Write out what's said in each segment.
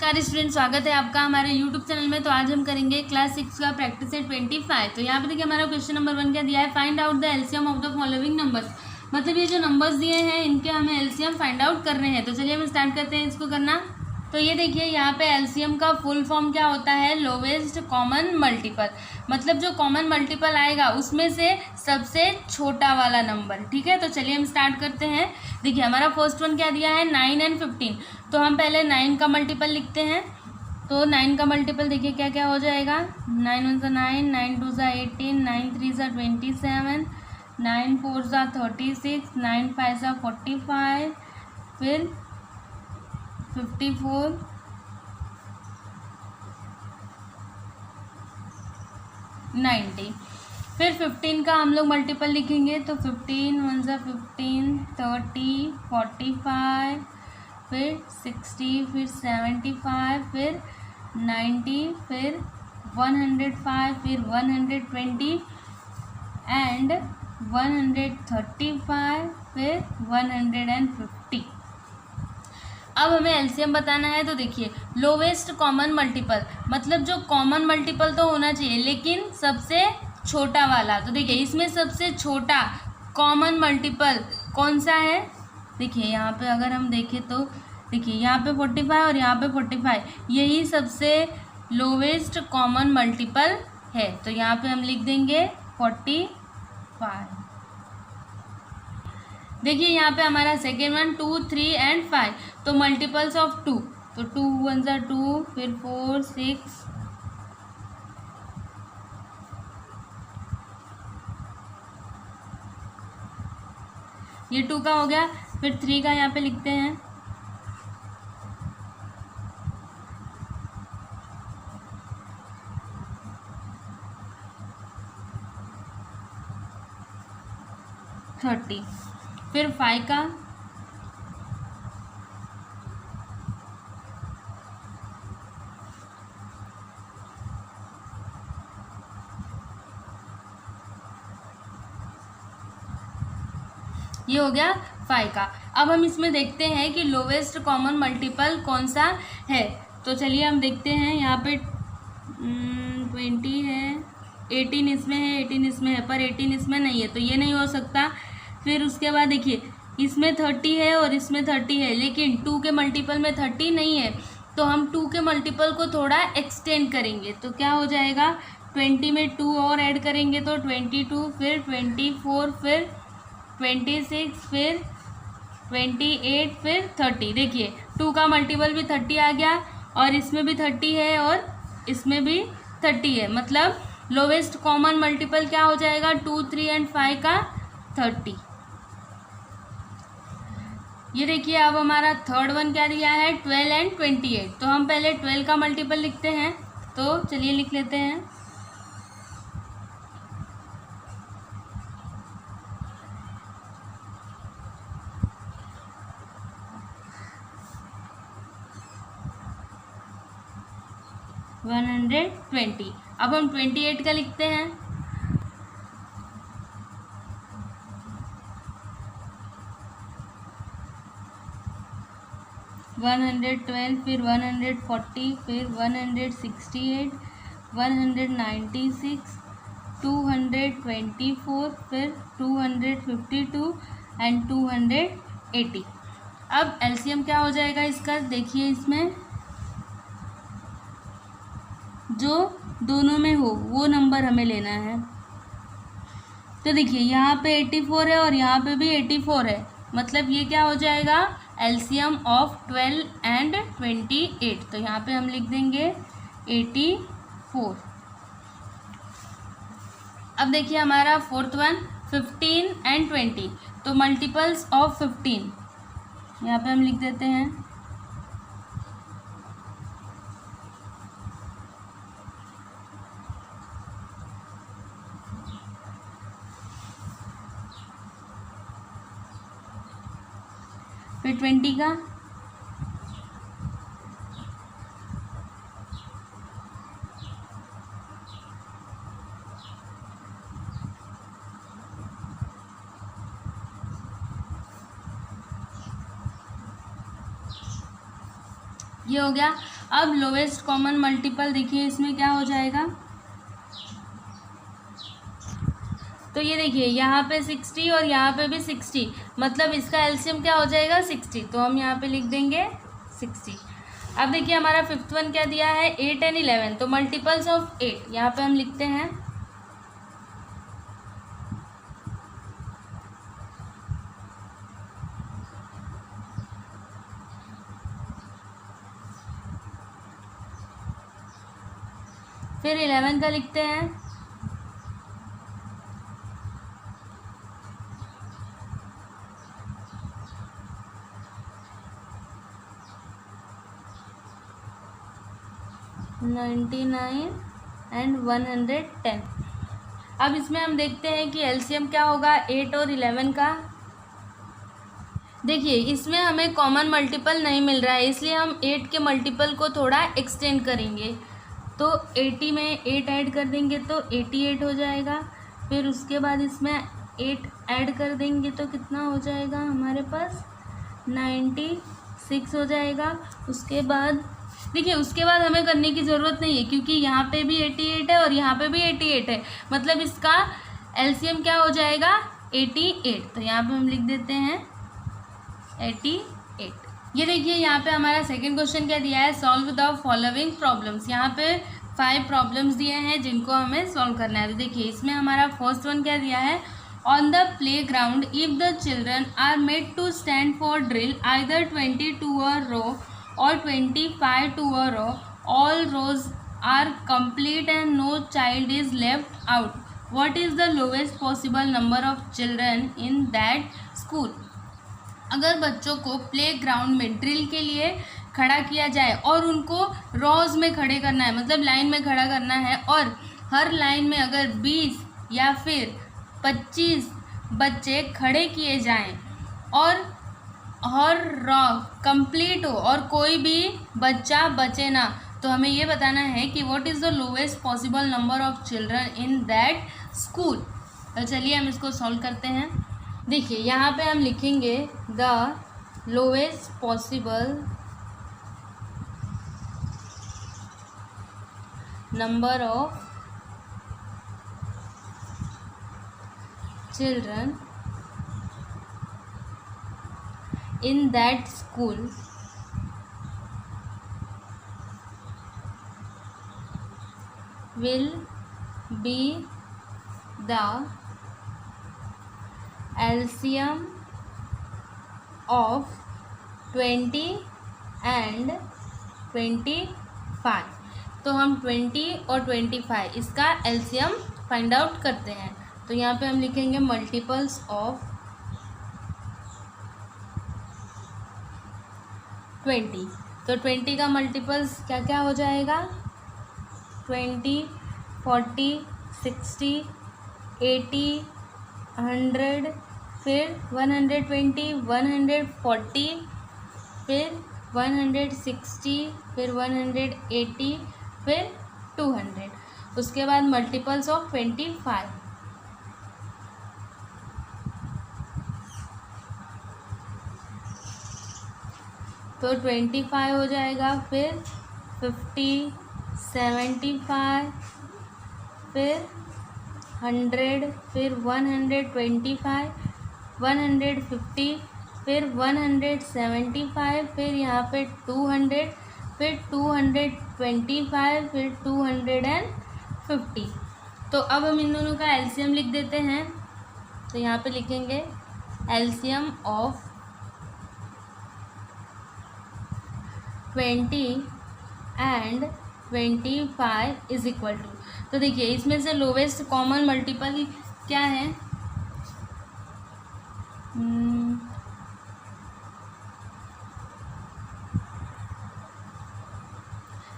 नमस्कार स्टूडेंट, स्वागत है आपका हमारे यूट्यूब चैनल में। तो आज हम करेंगे क्लास 6 का प्रैक्टिस सेट 25। तो यहाँ पे देखिए हमारा क्वेश्चन नंबर 1 क्या दिया है, find out the LCM of the following numbers. मतलब ये जो नंबर्स दिए हैं इनके हमें एलसीएम फाइंड आउट करने हैं। तो चलिए हम स्टार्ट करते हैं इसको करना। तो ये देखिए यहाँ पे एलसीएम का फुल फॉर्म क्या होता है, लोवेस्ट कॉमन मल्टीपल। मतलब जो कॉमन मल्टीपल आएगा उसमें से सबसे छोटा वाला नंबर। ठीक है, तो चलिए हम स्टार्ट करते हैं। देखिए हमारा फर्स्ट वन क्या दिया है, 9 एंड 15। तो हम पहले 9 का मल्टीपल लिखते हैं। तो 9 का मल्टीपल देखिए क्या क्या हो जाएगा, 9 1 सा 9, 9 2 सा 18, 9 3 सा 27, 9 4 सा 36, 9 5 सा 45, फिर 54, 90। फिर 15 का हम लोग मल्टीपल लिखेंगे। तो 15 1 सा 15, 30, 45, फिर 60, फिर 75, फिर 90, फिर 105, फिर 120 एंड 135, फिर 150। अब हमें एलसीएम बताना है। तो देखिए लोवेस्ट कॉमन मल्टीपल, मतलब जो कॉमन मल्टीपल तो होना चाहिए लेकिन सबसे छोटा वाला। तो देखिए इसमें सबसे छोटा कॉमन मल्टीपल कौन सा है। देखिए यहाँ पे अगर हम देखें तो देखिए यहाँ पे 45 और यहाँ पे 45, यही सबसे लोवेस्ट कॉमन मल्टीपल है। तो यहाँ पे हम लिख देंगे 45। देखिए यहाँ पे हमारा सेकेंड वन 2 3 एंड 5। तो मल्टीपल्स ऑफ 2, तो 2 1 सा 2, फिर 4 6, ये 2 का हो गया। फिर 3 का यहाँ पे लिखते हैं, थर्टी। फिर 5 का, ये हो गया 5 का। अब हम इसमें देखते हैं कि लोवेस्ट कॉमन मल्टीपल कौन सा है। तो चलिए हम देखते हैं। यहाँ पे 20 है, 18 इसमें है, 18 इसमें है, पर 18 इसमें नहीं है तो ये नहीं हो सकता। फिर उसके बाद देखिए इसमें 30 है और इसमें 30 है, लेकिन 2 के मल्टीपल में 30 नहीं है। तो हम 2 के मल्टीपल को थोड़ा एक्सटेंड करेंगे। तो क्या हो जाएगा, 20 में 2 और ऐड करेंगे तो 22, फिर 24, फिर 26, फिर 28, फिर 30। देखिए 2 का मल्टीपल भी 30 आ गया और इसमें भी 30 है और इसमें भी 30 है। मतलब लोवेस्ट कॉमन मल्टीपल क्या हो जाएगा, 2 3 एंड 5 का 30। ये देखिए अब हमारा थर्ड वन क्या दिया है, 12 एंड 28। तो हम पहले 12 का मल्टीपल लिखते हैं। तो चलिए लिख लेते हैं, वन 120। अब हम 28 का लिखते हैं, वन 112, फिर 140, फिर 168, 196, 224, फिर 252 एंड 280। अब एलसीएम क्या हो जाएगा इसका, देखिए इसमें जो दोनों में हो वो नंबर हमें लेना है। तो देखिए यहाँ पे 84 है और यहाँ पे भी 84 है, मतलब ये क्या हो जाएगा, एलसीएम ऑफ 12 एंड 28। तो यहाँ पे हम लिख देंगे 84। अब देखिए हमारा फोर्थ वन 15 एंड 20। तो मल्टीपल्स ऑफ 15 यहाँ पे हम लिख देते हैं, फिर 20 का, ये हो गया। अब लोवेस्ट कॉमन मल्टीपल देखिए इसमें क्या हो जाएगा, तो ये देखिए यहाँ पे 60 और यहाँ पे भी 60, मतलब इसका एलसीएम क्या हो जाएगा 60, तो हम यहाँ पे लिख देंगे 60। अब देखिए हमारा फिफ्थ वन क्या दिया है 8 एंड 11, तो मल्टीपल्स ऑफ 8 यहाँ पे हम लिखते हैं फिर 11 का लिखते हैं, नाइन्टी नाइन एंड 110। अब इसमें हम देखते हैं कि एलसीएम क्या होगा 8 और 11 का। देखिए इसमें हमें कॉमन मल्टीपल नहीं मिल रहा है, इसलिए हम 8 के मल्टीपल को थोड़ा एक्सटेंड करेंगे, तो 80 में 8 ऐड कर देंगे तो 88 हो जाएगा। फिर उसके बाद इसमें 8 ऐड कर देंगे तो कितना हो जाएगा हमारे पास 96 हो जाएगा। उसके बाद देखिए उसके बाद हमें करने की ज़रूरत नहीं है, क्योंकि यहाँ पे भी 88 है और यहाँ पे भी 88 है, मतलब इसका एलसीएम क्या हो जाएगा 88। तो यहाँ पे हम लिख देते हैं 88। ये देखिए यहाँ पे हमारा सेकंड क्वेश्चन क्या दिया है, सॉल्व द फॉलोइंग प्रॉब्लम्स। यहाँ पे 5 प्रॉब्लम्स दिए हैं जिनको हमें सॉल्व करना है। तो देखिए इसमें हमारा फर्स्ट वन क्या दिया है, on the playground if the children are made to stand for drill either 20 to a row or 25 to a row, all rows are complete and no child is left out. What is the lowest possible number of children in that school? अगर बच्चों को play ground में drill के लिए खड़ा किया जाए और उनको रोज में खड़े करना है, मतलब लाइन में खड़ा करना है, और हर लाइन में अगर 20 या फिर 25 बच्चे खड़े किए जाएं और हर रॉ कंप्लीट हो और कोई भी बच्चा बचे ना, तो हमें ये बताना है कि what is the lowest possible number of children in that school. तो चलिए हम इसको सॉल्व करते हैं। देखिए यहाँ पे हम लिखेंगे the lowest possible number of children in that school will be the LCM of 20 and 25। तो हम 20 और 25 इसका LCM फाइंड आउट करते हैं। तो यहाँ पे हम लिखेंगे मल्टीपल्स ऑफ 20। तो 20 का मल्टीपल्स क्या क्या हो जाएगा 20, 40, 60, 80, 100, फिर 120, 140, फिर 160, फिर 180, फिर 200। उसके बाद मल्टीपल्स ऑफ 25। तो 25 हो जाएगा, फिर 50, 75, फिर 100, फिर 125, 150, फिर 175, फिर यहाँ पे 200, फिर 225, फिर 250। तो अब हम इन दोनों का एलसीएम लिख देते हैं। तो यहाँ पे लिखेंगे LCM of 20 and 25 is equal to. तो देखिए इसमें से लोवेस्ट कॉमन मल्टीपल क्या है,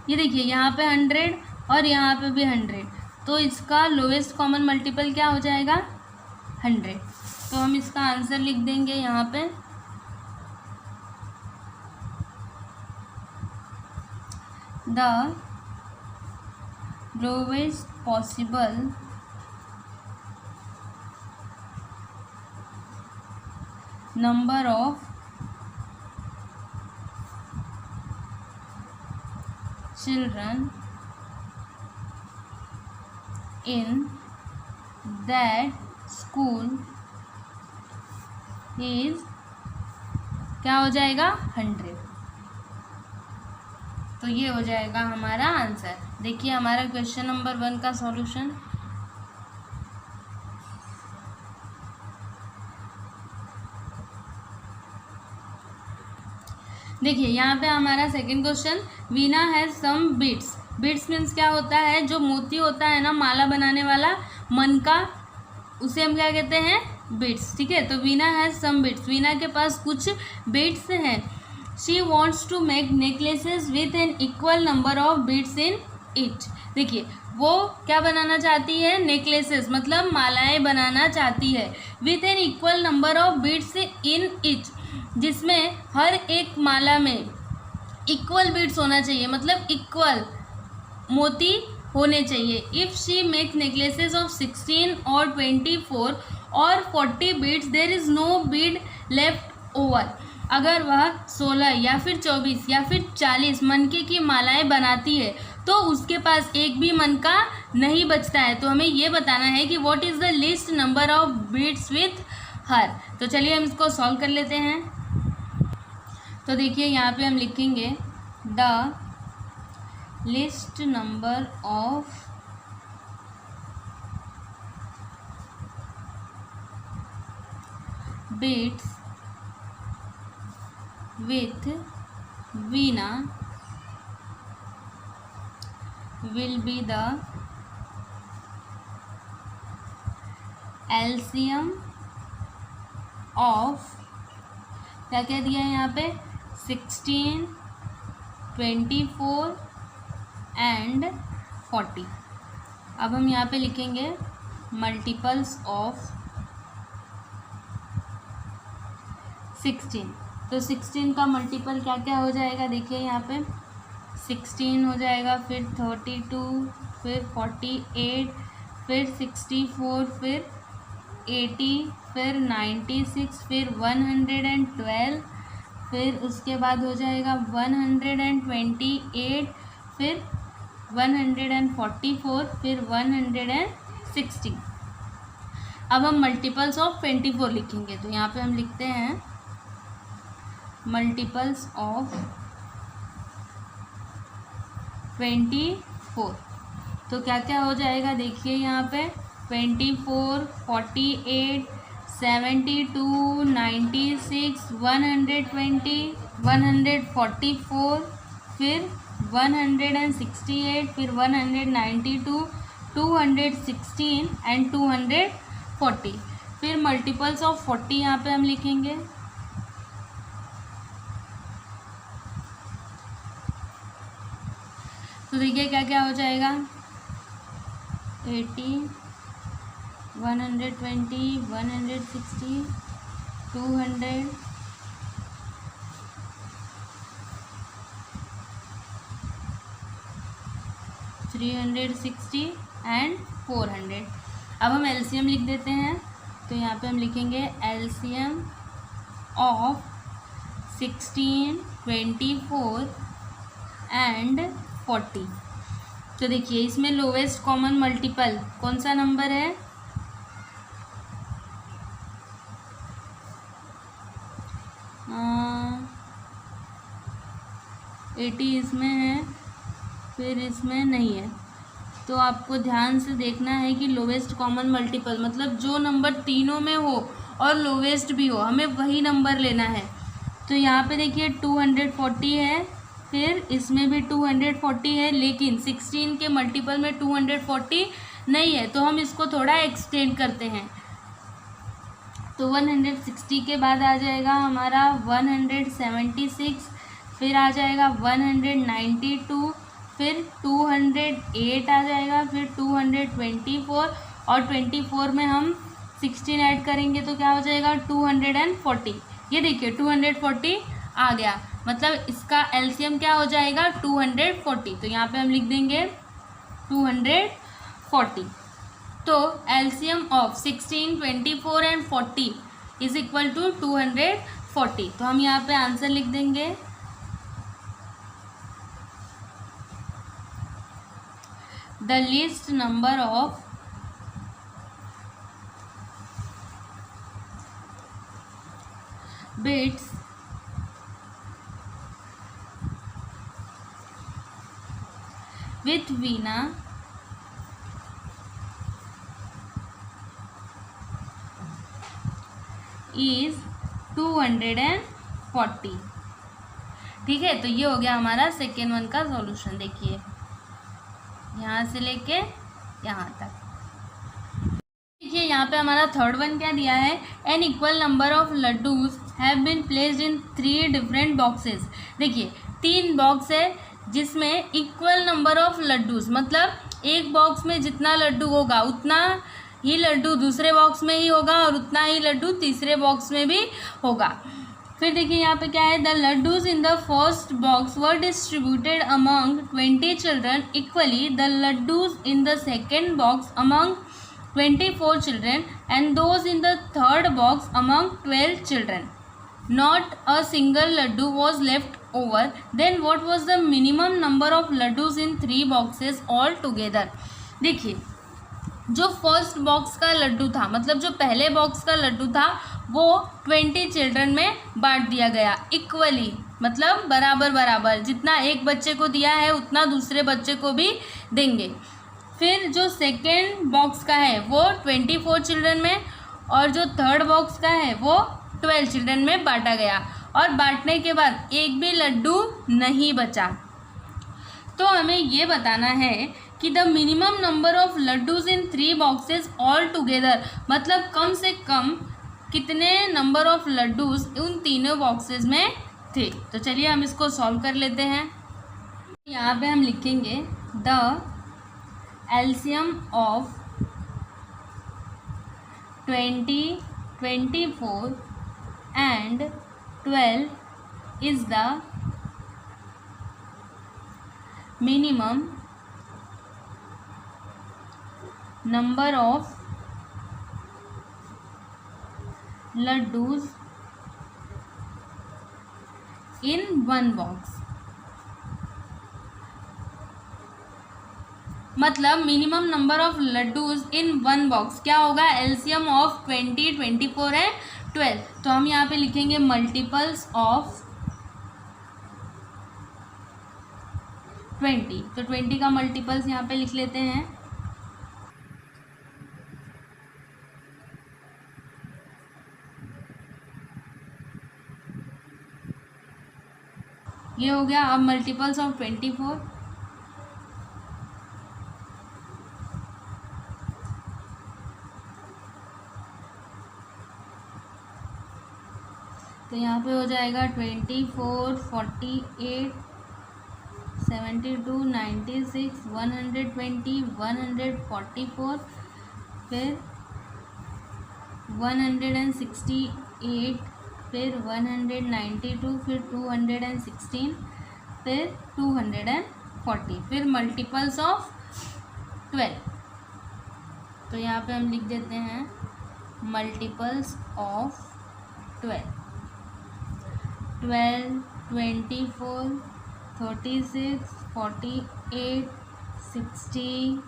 ये देखिए यहाँ पे 100 और यहाँ पे भी 100, तो इसका लोवेस्ट कॉमन मल्टीपल क्या हो जाएगा 100। तो हम इसका आंसर लिख देंगे यहाँ पे the lowest possible number of children in that school is क्या हो जाएगा 100। तो ये हो जाएगा हमारा आंसर। देखिए हमारा क्वेश्चन नंबर 1 का सॉल्यूशन। देखिए यहाँ पे हमारा second question, Veena has some beads. Beads means क्या होता है, जो मोती होता है ना माला बनाने वाला मन का, उसे हम क्या कहते हैं, बीड्स। ठीक है, तो Veena has some beads, Veena के पास कुछ बीड्स हैं। She wants to make necklaces with an equal number of beads in it. देखिए वो क्या बनाना चाहती है, नेकलेसेस मतलब मालाएं बनाना चाहती है, with an equal number of beads in it, जिसमें हर एक माला में इक्वल बीड्स होना चाहिए, मतलब इक्वल मोती होने चाहिए। If she make necklaces of 16 और 24 और 40 beads, there is no bead left over. अगर वह 16 या फिर 24 या फिर 40 मनके की मालाएं बनाती है तो उसके पास एक भी मनका नहीं बचता है। तो हमें ये बताना है कि what is the list number of beads with her. तो चलिए हम इसको सॉल्व कर लेते हैं। तो देखिए यहाँ पे हम लिखेंगे the list number of beads with Veena will be the LCM of क्या क्या दिया है यहाँ पे 16, 24 एंड 40। अब हम यहाँ पे लिखेंगे मल्टीपल्स ऑफ 16। तो 16 का मल्टीपल क्या क्या हो जाएगा, देखिए यहाँ पे 16 हो जाएगा, फिर 32, फिर 48, फिर 64, फिर 80, फिर 96, फिर 112, फिर उसके बाद हो जाएगा 128, फिर 144, फिर 160। अब हम मल्टीपल्स ऑफ 24 लिखेंगे। तो यहाँ पे हम लिखते हैं मल्टीपल्स ऑफ 24। तो क्या क्या हो जाएगा, देखिए यहाँ पे 24, 48, 72, 96, 120, 144, फिर 168, फिर 192, 216 एंड 240। फिर मल्टीपल्स ऑफ 40 यहाँ पे हम लिखेंगे। तो देखिए क्या क्या हो जाएगा 80, 120, 160, 200, 360 एंड 400। अब हम एलसीएम लिख देते हैं। तो यहाँ पे हम लिखेंगे एलसीएम ऑफ 16, 24 एंड 40। तो देखिए इसमें लोवेस्ट कॉमन मल्टीपल कौन सा नंबर है, एटी इसमें है, फिर इसमें नहीं है। तो आपको ध्यान से देखना है कि लोवेस्ट कॉमन मल्टीपल मतलब जो नंबर तीनों में हो और लोवेस्ट भी हो, हमें वही नंबर लेना है। तो यहाँ पे देखिए 240 है, फिर इसमें भी 240 है, लेकिन 16 के मल्टीपल में 240 नहीं है। तो हम इसको थोड़ा एक्सटेंड करते हैं। तो 160 के बाद आ जाएगा हमारा 176, फिर आ जाएगा 192, फिर 208 आ जाएगा, फिर 224 और 24 में हम 16 ऐड करेंगे तो क्या हो जाएगा 240। ये देखिए 240 आ गया, मतलब इसका एलसीएम क्या हो जाएगा 240। तो यहाँ पे हम लिख देंगे 240। तो LCM of 16, 24 and 40 is equal to 240। तो हम यहाँ पे आंसर लिख देंगे the least number of beads with Veena is 240। ठीक है, तो ये हो गया हमारा सेकेंड वन का सॉल्यूशन। देखिए यहाँ से लेके यहाँ तक। देखिए यहाँ पे हमारा थर्ड वन क्या दिया है, an equal number of laddoos have been placed in 3 different boxes. देखिए 3 बॉक्स है जिसमें इक्वल नंबर ऑफ लड्डूज, मतलब एक बॉक्स में जितना लड्डू होगा उतना ही लड्डू दूसरे बॉक्स में ही होगा और उतना ही लड्डू तीसरे बॉक्स में भी होगा। फिर देखिए यहाँ पे क्या है, the laddoos in the first box were distributed among 20 children equally, the laddoos in the second box among 24 children and those in the third box among 12 children. Not a single laddu was left over. Then what was the minimum number of laddus in 3 boxes all together? देखिए जो first box का लड्डू था, मतलब जो पहले box का लड्डू था वो 20 चिल्ड्रन में बांट दिया गया इक्वली, मतलब बराबर बराबर, जितना एक बच्चे को दिया है उतना दूसरे बच्चे को भी देंगे। फिर जो सेकेंड बॉक्स का है वो 24 चिल्ड्रन में और जो थर्ड बॉक्स का है वो 12 चिल्ड्रन में बांटा गया और बांटने के बाद एक भी लड्डू नहीं बचा। तो हमें ये बताना है कि the minimum number of laddoos in 3 boxes all together, मतलब कम से कम कितने नंबर ऑफ लड्डूज उन तीनों बॉक्सेस में थे। तो चलिए हम इसको सॉल्व कर लेते हैं। यहाँ पे हम लिखेंगे the LCM of 20, 24 and 12 is the minimum number of laddus in one box। मतलब minimum number of laddoos in one box क्या होगा, एलसीएम ऑफ 20, 24 एंड 12। तो हम यहाँ पे लिखेंगे मल्टीपल्स ऑफ 20। तो 20 का मल्टीपल्स यहाँ पे लिख लेते हैं। ये हो गया। अब मल्टीपल्स ऑफ 24, तो यहाँ पे हो जाएगा 24, 48, 72, 96, 120, 144, फिर 168, फिर 192, फिर 216, फिर 240, फिर मल्टीपल्स ऑफ 12। तो यहाँ पे हम लिख देते हैं मल्टीपल्स ऑफ 12, 24, 36, 48, 60,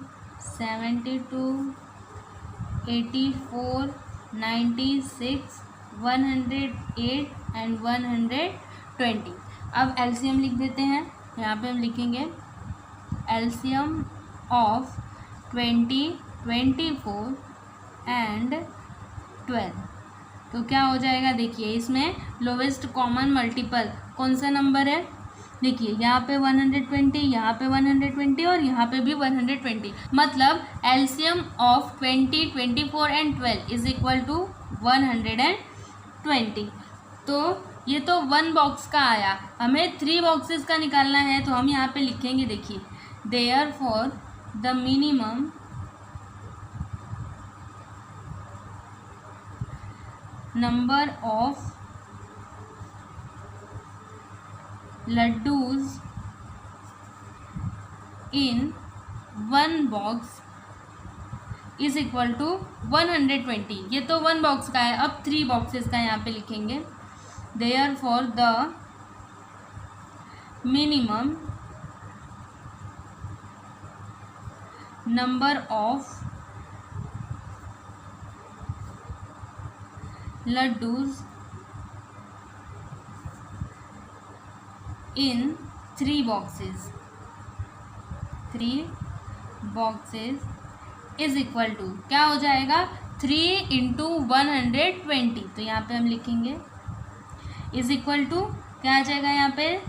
72, 84, 96, 108 एंड 120। अब एलसीएम लिख देते हैं। यहाँ पे हम लिखेंगे एलसीएम ऑफ 20, 24 एंड 12। तो क्या हो जाएगा, देखिए इसमें लोवेस्ट कॉमन मल्टीपल कौन सा नंबर है, देखिए यहाँ पे 120, यहाँ पे 120 और यहाँ पे भी 120। मतलब LCM of 20, 24 and 12 is equal to 120। तो ये तो वन बॉक्स का आया, हमें 3 बॉक्सेस का निकालना है। तो हम यहाँ पे लिखेंगे, देखिए therefore the minimum number of laddus in one box is equal to 120। ये तो वन बॉक्स का है। अब 3 बॉक्सेस का यहाँ पे लिखेंगे therefore the minimum number of laddoos in 3 boxes is equal to क्या हो जाएगा 3 इंटू 120। तो यहाँ पे हम लिखेंगे इज इक्वल टू क्या आ जाएगा यहाँ पे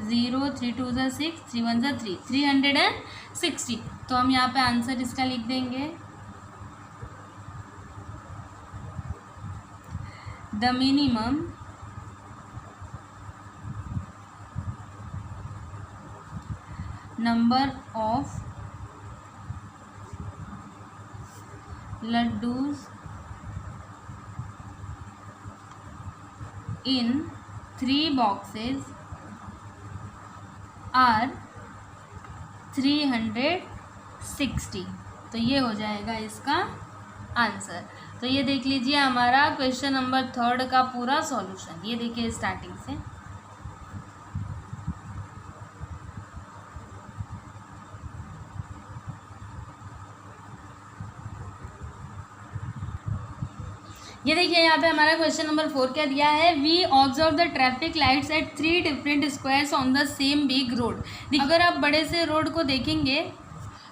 0 3 2 ज़ा 6 3 1 ज़ा 3 360। तो हम यहाँ पे आंसर इसका लिख देंगे the minimum number of laddoos in 3 boxes are 360। तो ये हो जाएगा इसका आंसर। तो ये देख लीजिए हमारा क्वेश्चन नंबर 3 का पूरा सॉल्यूशन। ये देखिए स्टार्टिंग से। ये देखिए यहाँ पे हमारा क्वेश्चन नंबर 4 क्या दिया है we observe the traffic lights at 3 different squares on the same big road. अगर आप बड़े से रोड को देखेंगे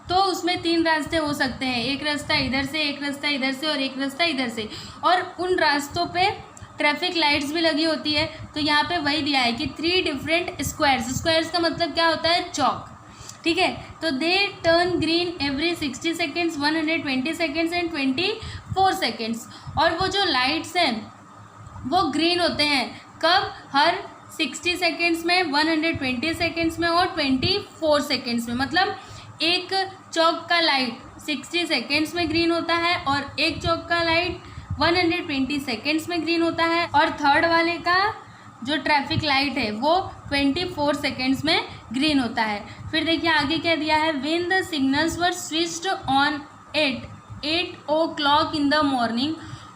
तो उसमें 3 रास्ते हो सकते हैं, एक रास्ता इधर से, एक रास्ता इधर से और एक रास्ता इधर से, और उन रास्तों पे ट्रैफिक लाइट्स भी लगी होती है। तो यहाँ पे वही दिया है कि 3 डिफरेंट स्क्वायर्स का मतलब क्या होता है चौक, ठीक है। तो they turn green every 60 seconds 120 seconds and 24 seconds. और वो जो लाइट्स हैं वो ग्रीन होते हैं कब, हर 60 सेकेंड्स में, 120 सेकेंड्स में और 24 सेकेंड्स में। मतलब एक चौक का लाइट 60 सेकेंड्स में ग्रीन होता है और एक चौक का लाइट 120 सेकेंड्स में ग्रीन होता है, और थर्ड वाले का जो ट्रैफिक लाइट है वो 24 सेकेंड्स में ग्रीन होता है। फिर देखिए आगे क्या दिया है when the signals were switched on at 8 o'clock in the morning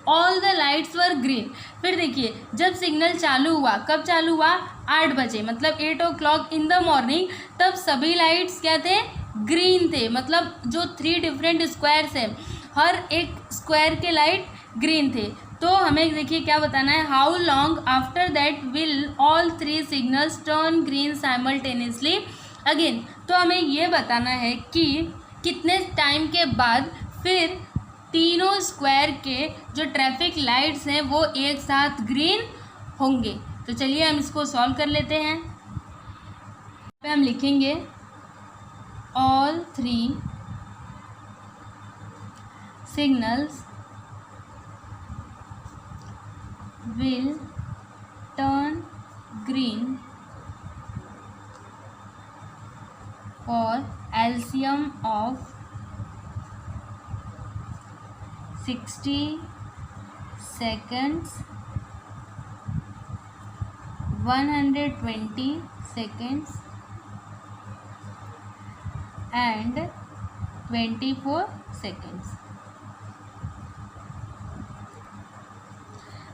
all the lights were green. फिर देखिए जब सिग्नल चालू हुआ, कब चालू हुआ 8 बजे, मतलब 8 o'clock इन द मॉर्निंग, तब सभी लाइट्स क्या थे, ग्रीन थे। मतलब जो 3 डिफरेंट स्क्वायर्स हैं हर एक स्क्वायर के लाइट ग्रीन थे। तो हमें देखिए क्या बताना है, how long after that will all 3 signals turn green simultaneously again. तो हमें ये बताना है कि कितने टाइम के बाद फिर तीनों स्क्वायर के जो ट्रैफिक लाइट्स हैं वो एक साथ ग्रीन होंगे। तो चलिए हम इसको सॉल्व कर लेते हैं। पे हम लिखेंगे all 3 signals will turn green for LCM of 60 seconds, 120 seconds and 24 seconds।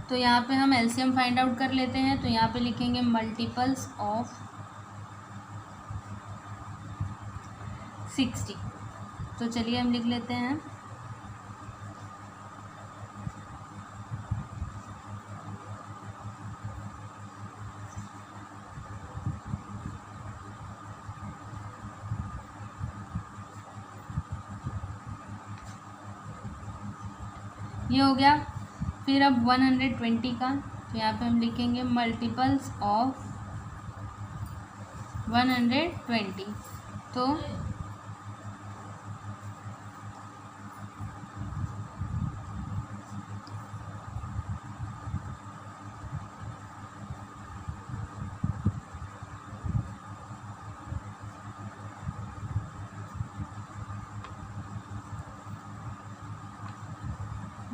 तो यहाँ पे हम एलसीएम फाइंड आउट कर लेते हैं। तो यहाँ पे लिखेंगे मल्टीपल्स ऑफ 60। तो चलिए हम लिख लेते हैं ये हो गया। फिर अब 120 का, तो यहाँ पे हम लिखेंगे मल्टीपल्स ऑफ 120। तो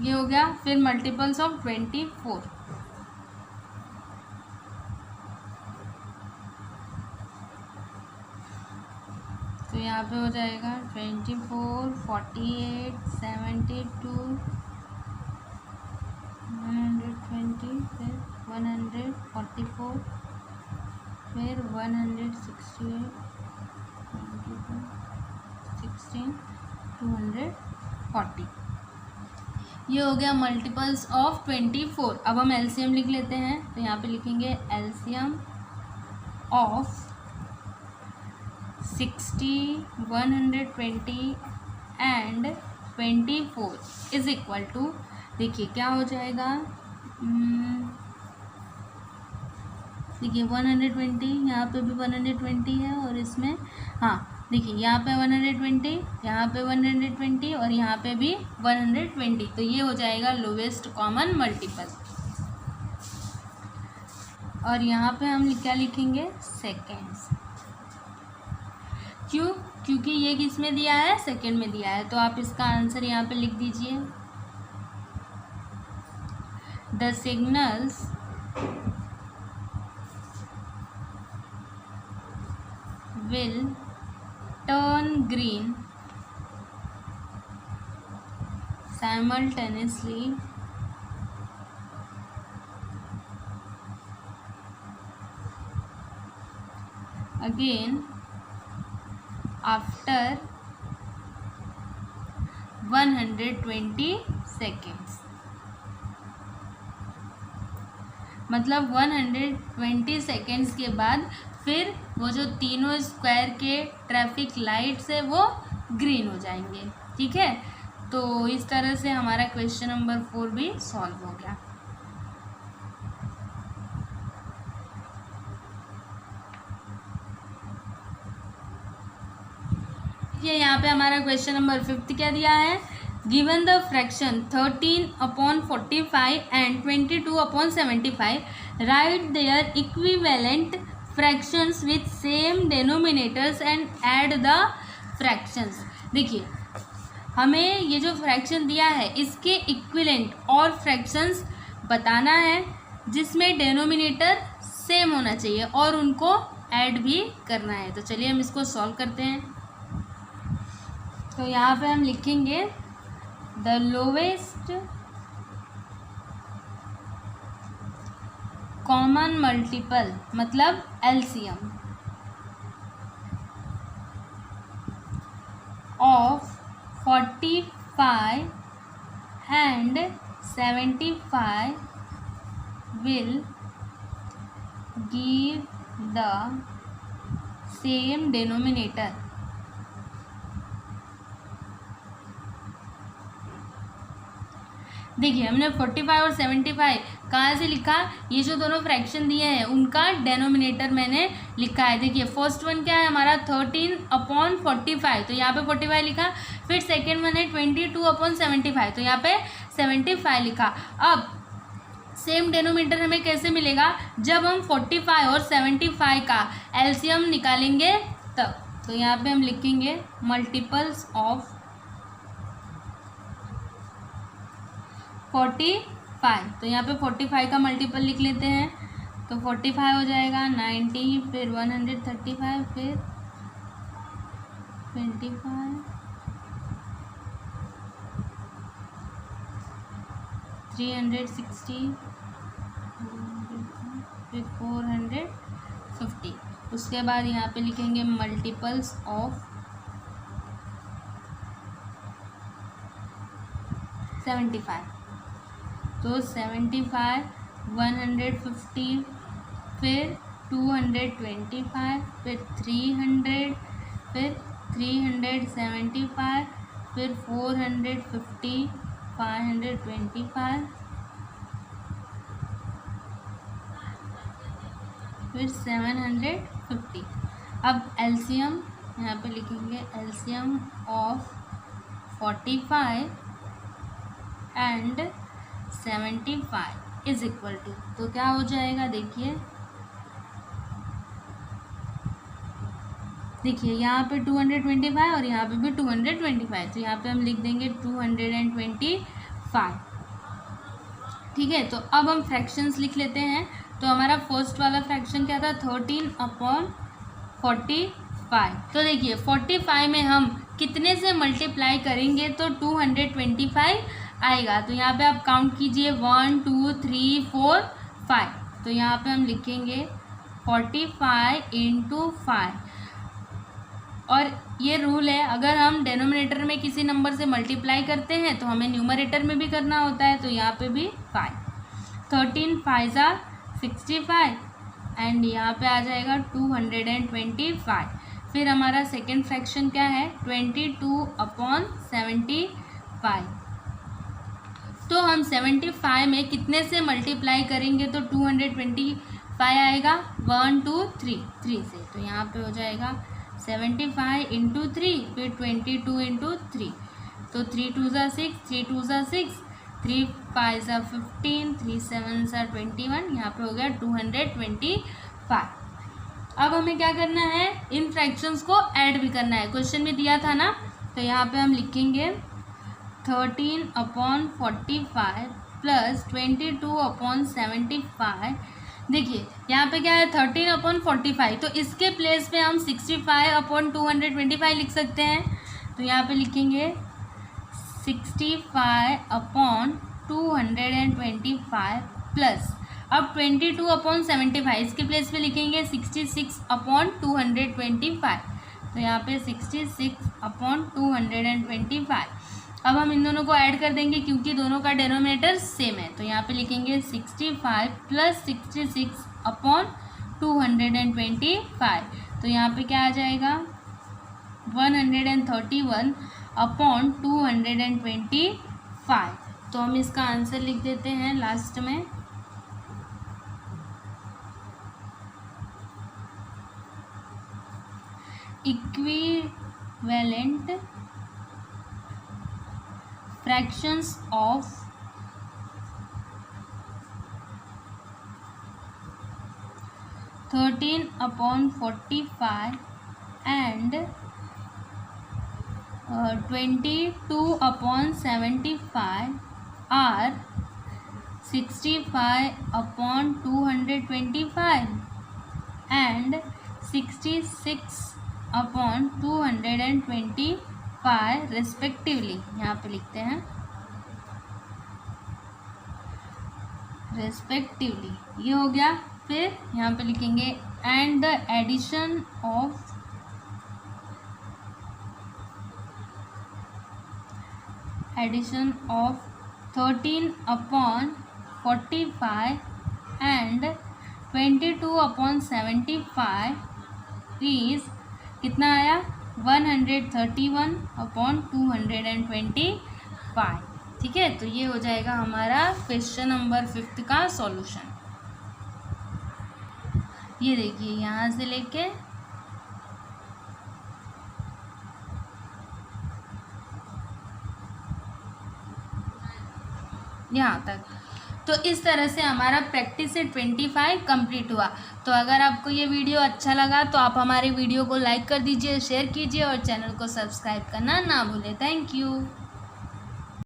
ये हो गया। फिर मल्टीपल्स ऑफ 24, तो यहाँ पे हो जाएगा 24 48 72 120 फिर 144 फिर 168 16 240। ये हो गया मल्टीपल्स ऑफ 24। अब हम एलसीएम लिख लेते हैं, तो यहाँ पे लिखेंगे LCM of 60, 120 and 24 is equal to, देखिए क्या हो जाएगा, देखिए 120, यहाँ पे भी 120 है और इसमें, हाँ देखिए यहाँ पे 120, यहाँ पे 120 और यहाँ पे भी 120, तो ये हो जाएगा लोवेस्ट कॉमन मल्टीपल। और यहाँ पे हम क्या लिखेंगे, सेकेंड्स। क्यों, क्योंकि ये किस में दिया है, सेकेंड में दिया है, तो आप इसका आंसर यहाँ पे लिख दीजिए, the signals will turn green simultaneously again after 120 seconds। मतलब 120 सेकेंड्स के बाद फिर वो जो तीनों स्क्वायर के ट्रैफिक लाइट्स है वो ग्रीन हो जाएंगे। ठीक है, तो इस तरह से हमारा क्वेश्चन नंबर 4 भी सॉल्व हो गया। ये यहाँ पे हमारा क्वेश्चन नंबर 5 क्या दिया है, given the fraction 13/45 and 22/75 right their equivalent fractions with same denominators and add the fractions. देखिए हमें ये जो फ्रैक्शन दिया है इसके इक्विवेलेंट और फ्रैक्शंस बताना है जिसमें डेनोमिनेटर सेम होना चाहिए और उनको ऐड भी करना है। तो चलिए हम इसको सॉल्व करते हैं। तो यहाँ पे हम लिखेंगे द लोवेस्ट कॉमन मल्टीपल, मतलब LCM of 45 and 75 will give the same denominator। देखिए हमने 45 और 75 कहाँ से लिखा, ये जो दोनों फ्रैक्शन दिए हैं उनका डेनोमिनेटर मैंने लिखा है। देखिए फर्स्ट वन क्या है हमारा 13/45, तो यहाँ पे 45 लिखा, फिर सेकेंड वन है 22/75, तो यहाँ पे 75 लिखा। अब सेम डेनोमिनेटर हमें कैसे मिलेगा, जब हम 45 और 75 का एलसीएम निकालेंगे तब। तो यहाँ पे हम लिखेंगे मल्टीपल्स ऑफ 45, तो यहाँ पे 45 का मल्टीपल लिख लेते हैं, तो 45 हो जाएगा 90, फिर 135, फिर 25, 360, फिर 450। उसके बाद यहाँ पे लिखेंगे मल्टीपल्स ऑफ 75, तो 75, 150, फिर 225, फिर 300, फिर 375, फिर 450, 525, फिर 750। अब एलसीएम यहाँ पे लिखेंगे LCM of 45 and 75 is equal to, तो क्या हो जाएगा, देखिए यहाँ पे 225 और यहाँ पे भी 225, तो यहाँ पे हम लिख देंगे 225। ठीक है, तो अब हम फ्रैक्शंस लिख लेते हैं। तो हमारा फर्स्ट वाला फ्रैक्शन क्या था, 13/45। तो देखिए 45 में हम कितने से मल्टीप्लाई करेंगे तो 225 आएगा। तो यहाँ पे आप काउंट कीजिए 1 2 3 4 5। तो यहाँ पे हम लिखेंगे 45 × 5 और ये रूल है, अगर हम डेनोमिनेटर में किसी नंबर से मल्टीप्लाई करते हैं तो हमें न्यूमरेटर में भी करना होता है, तो यहाँ पे भी 5। 13 5 ज़ा 65 एंड यहाँ पे आ जाएगा 225। फिर हमारा सेकेंड फ्रैक्शन क्या है, 22/75। तो हम 75 में कितने से मल्टीप्लाई करेंगे तो 225 आएगा, 1 2 3 से। तो यहाँ पे हो जाएगा 75 × 3, फिर 22 × 3, तो 3 2 ज़ा 6, 3 2 ज़ा 6, 3 5 ज़ा 15, 3 7 ज़ा 21, यहाँ पे हो गया 225। अब हमें क्या करना है, इन फ्रैक्शंस को ऐड भी करना है, क्वेश्चन में दिया था ना। तो यहाँ पे हम लिखेंगे 13/45 प्लस 22/75। देखिए यहाँ पे क्या है, 13/45, तो इसके प्लेस पे हम 65/225 लिख सकते हैं। तो यहाँ पे लिखेंगे 65/225 प्लस, अब 22/75 इसके प्लेस पे लिखेंगे 66/225। तो यहाँ पे 66/225। अब हम इन दोनों को ऐड कर देंगे क्योंकि दोनों का डेनोमिनेटर सेम है। तो यहाँ पे लिखेंगे 65 प्लस 66/225। तो यहाँ पे क्या आ जाएगा, 131/225। तो हम इसका आंसर लिख देते हैं लास्ट में। Equivalent fractions of (13/45) and 22/75 are 65/225 and 66/225 respectively. यहाँ पे लिखते हैं रेस्पेक्टिवली, ये हो गया। फिर यहाँ पे लिखेंगे and the addition of addition of 13/45 and 22/75 is कितना आया, 131/225। ठीक है, तो ये हो जाएगा हमारा क्वेश्चन नंबर 5 का सॉल्यूशन। ये देखिए यहाँ से लेके यहाँ तक। तो इस तरह से हमारा प्रैक्टिस से 25 कंप्लीट हुआ। तो अगर आपको ये वीडियो अच्छा लगा तो आप हमारे वीडियो को लाइक कर दीजिए, शेयर कीजिए और चैनल को सब्सक्राइब करना ना भूलें। Thank you.